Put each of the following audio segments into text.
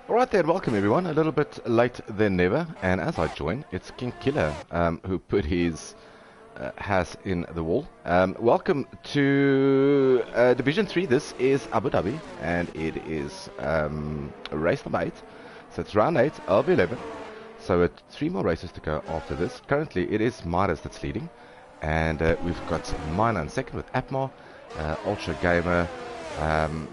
Alright then, welcome everyone. A little bit late than never, and as I join, it's King Killer who put his has in the wall. Welcome to Division 3. This is Abu Dhabi, and it is race number 8. So it's round 8 of 11. So it's 3 more races to go after this. Currently it is Midas that's leading, and we've got Mina in second with Atma, Ultra Gamer,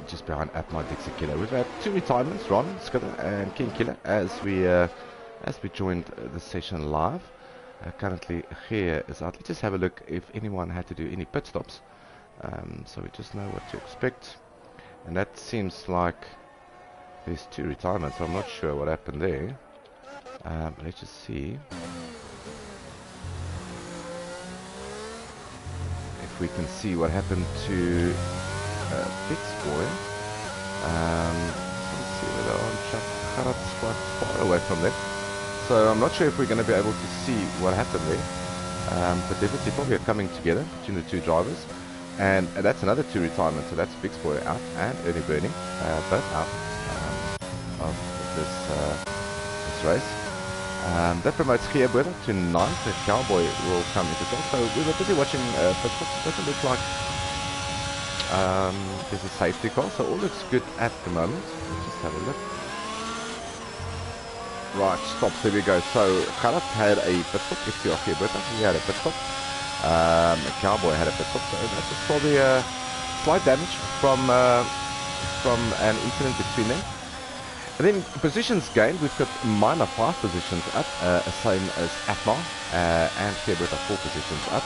just behind Atma, Dixie Killer. We've had 2 retirements, Ron, Skidder and King Killer, as we joined the session live. Currently here is out. Let's just have a look if anyone had to do any pit stops, so we just know what to expect. And that seems like there's 2 retirements. I'm not sure what happened there. Let's just see if we can see what happened to Fix Boy. Let's see whether they're on track. Kharat's quite far away from them, so I'm not sure if we're going to be able to see what happened there. But definitely probably coming together between the 2 drivers, and that's another 2 retirements. So that's Fix Boy out and Ernie Burning, both out of this race. That promotes Geerboda to 9th. The Cowboy will come into 12th. So we were busy watching pit stops. It doesn't look like there's a safety car, so all looks good at the moment. Let's just have a look. Right, stops, there we go. So Kharat had a pit stop, FTR Geerboda, he had a pit stop. Cowboy had a pit stop, so that was probably a slight damage from an incident between them. And then positions gained, we've got Mina 5 positions up, same as Atma, and Geerboda 4 positions up.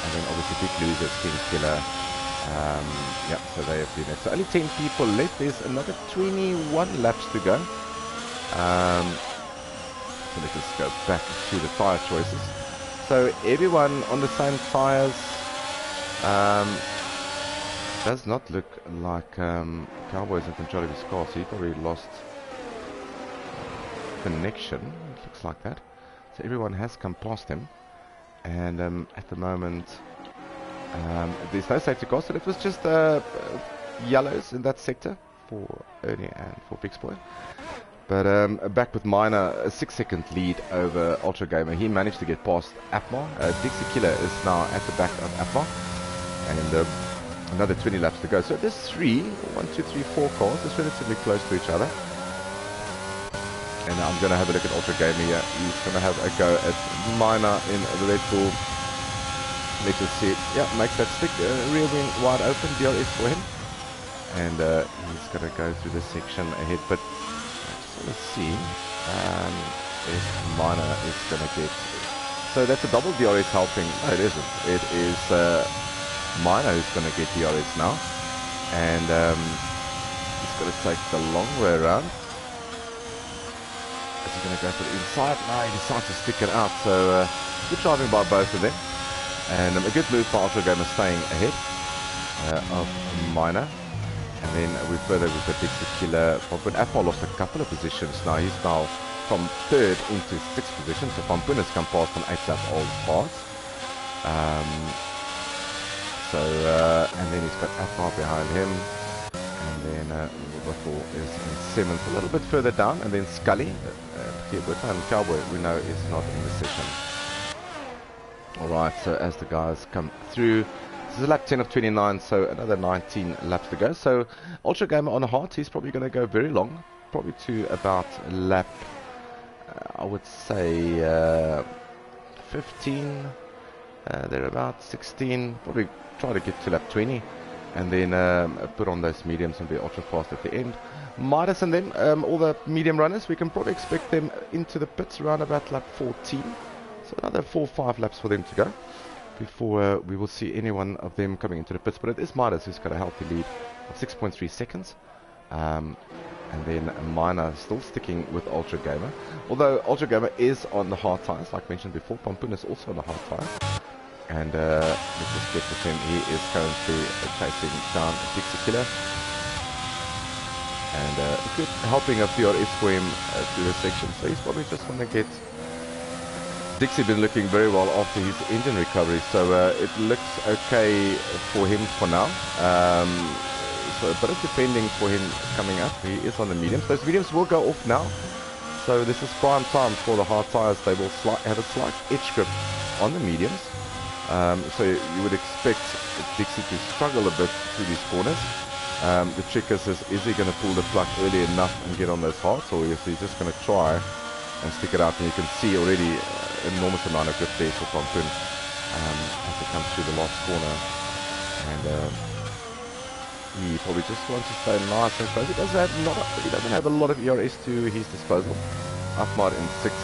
And then obviously big losers, King Killer. Yeah, so they have been it. So only 10 people left. There's another 21 laps to go. So let's just go back to the tyre choices. So everyone on the same tyres. Does not look like Cowboy's in control of his car, so he probably lost connection. It looks like that. So everyone has come past him, and at the moment there's no safety car, so it was just yellows in that sector for Ernie and for Pixboy. But back with Mina, a 6-second lead over Ultra Gamer. He managed to get past Atma. Dixie Killer is now at the back of Atma, and another 20 laps to go. So there's 1, 2, 3, 4 cars. It's relatively close to each other. And I'm going to have a look at Ultra Gamer here. He's going to have a go at Mina in the Red Bull. Let's just see. Yeah, makes that stick. Rear wing wide open. DRS for him. And he's going to go through this section ahead. But I just want to see if Mina is going to get... So that's a double DRS helping. No, it isn't. It is Mina who's going to get DRS now. And he's going to take the long way around. He's going to go for the inside. No, he decides to stick it out. So good driving by both of them. And a good move for Ultra Gamer staying ahead of Mina. And then we've got Dixie Killer. But Atma lost a couple of positions. Now he's now from 3rd into 6th position. So Pampun has come past on 8 lap old parts. And then he's got Atma behind him. And then Whiffle is in 7th, a little bit further down. And then Scully, and Cowboy, we know, is not in the session. Alright, so as the guys come through, this is lap 10 of 29, so another 19 laps to go. So Ultra Gamer on the hard, he's probably going to go very long, probably to about lap, I would say 15, they're about 16, probably try to get to lap 20, and then put on those mediums and be ultra fast at the end. Midas and them, all the medium runners, we can probably expect them into the pits around about lap 14. So another 4 or 5 laps for them to go before we will see any one of them coming into the pits. But it is Midas who's got a healthy lead of 6.3 seconds. And then Mina still sticking with Ultra Gamer. Although Ultra Gamer is on the hard tyres, like mentioned before, Pampun is also on the hard tyres. And let's just get with him. He is currently chasing down Dixie Killer. And good helping of DRS for him through the section. So he's probably just going to get... Dixie been looking very well after his engine recovery, so it looks okay for him for now. so a bit of defending for him coming up. He is on the mediums. Those mediums will go off now. So this is prime time for the hard tires. They will have a slight edge grip on the mediums. So you would expect Dixie to struggle a bit through these corners. The trick is he going to pull the plug early enough and get on those hards, or is he just going to try and stick it out? And you can see already an enormous amount of grip there for Pompun as he comes through the last corner. And he probably just wants to stay nice and close. He doesn't have a lot of ERS to his disposal. Ahmad in 6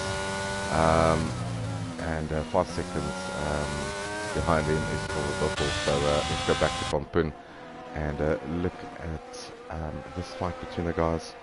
and 5 seconds behind him is Paul. So let's go back to Pompun and look at this fight between the guys.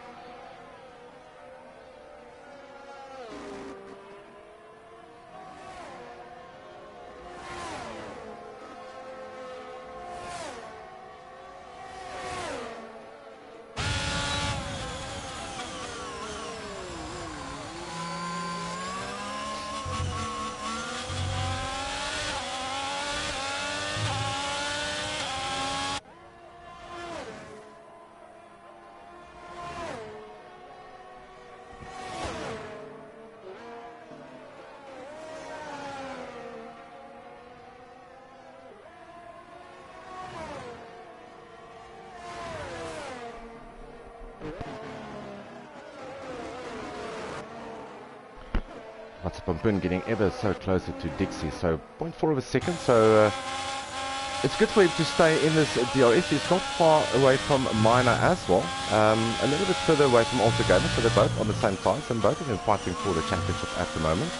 That's Pompun getting ever so closer to Dixie, so 0.4 of a second, so it's good for him to stay in this DRS. He's not far away from Minor as well, a little bit further away from Ultra Gamer, so they're both on the same tires and both of them fighting for the championship at the moment.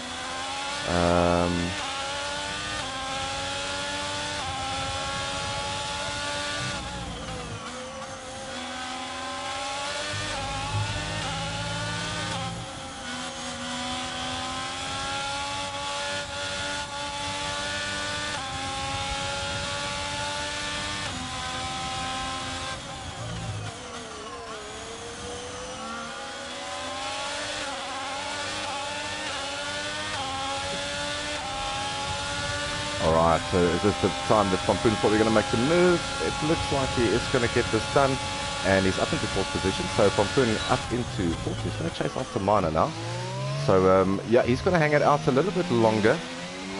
Alright, so is this the time that Pompun's probably going to make the move? It looks like he is going to get this done, and he's up into 4th position, so Pompun up into 4th. He's going to chase after Minor now. So, yeah, he's going to hang it out a little bit longer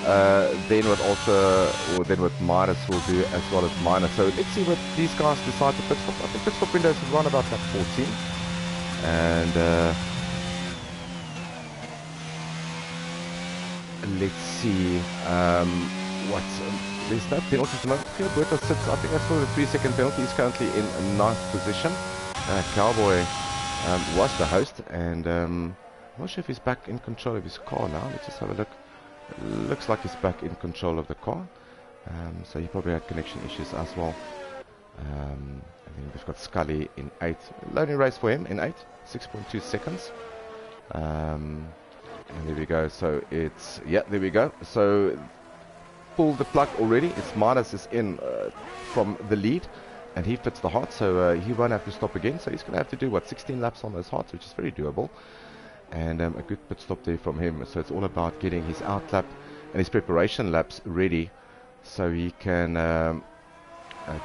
than what Ultra, or than what Midas will do, as well as Minor. So let's see what these guys decide to pit stop. I think pit stop windows is around about like 14. And let's see what there's no penalties at the moment. Gilberto sits, I think that's for the 3-second penalty. He's currently in 9th position. Cowboy was the host, and I'm not sure if he's back in control of his car now. Let's just have a look. Looks like he's back in control of the car. So he probably had connection issues as well. And then we've got Scully in 8th. Lonely race for him in 8th, 6.2 seconds. And there we go. So it's, yeah, there we go. So pulled the plug already. It's Midas is in from the lead, and he fits the hard, so he won't have to stop again. So he's going to have to do what, 16 laps on those hards, which is very doable. And a good pit stop there from him. So it's all about getting his out lap and his preparation laps ready, so he can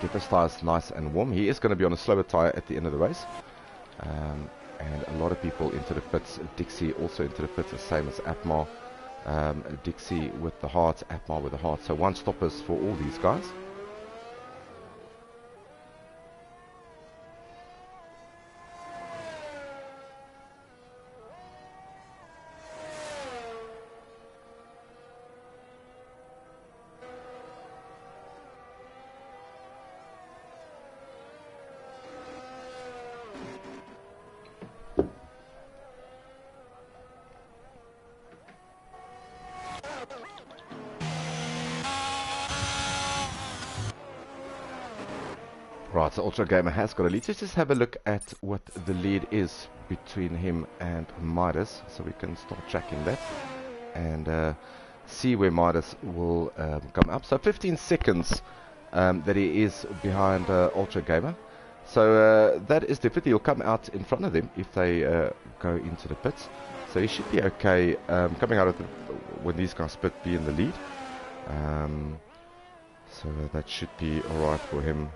get the tires nice and warm. He is going to be on a slower tire at the end of the race. And a lot of people into the pits. Dixie also into the pits, the same as Atmar. Dixie with the hards, Atmar with the hards. So 1 stoppers for all these guys. Right, so Ultra Gamer has got a lead. Let's just have a look at what the lead is between him and Midas, so we can start tracking that and see where Midas will come up. So 15 seconds that he is behind Ultra Gamer. So that is definitely, he'll come out in front of them if they go into the pits. So he should be okay coming out of the, when these guys split, be in the lead. So that should be alright for him.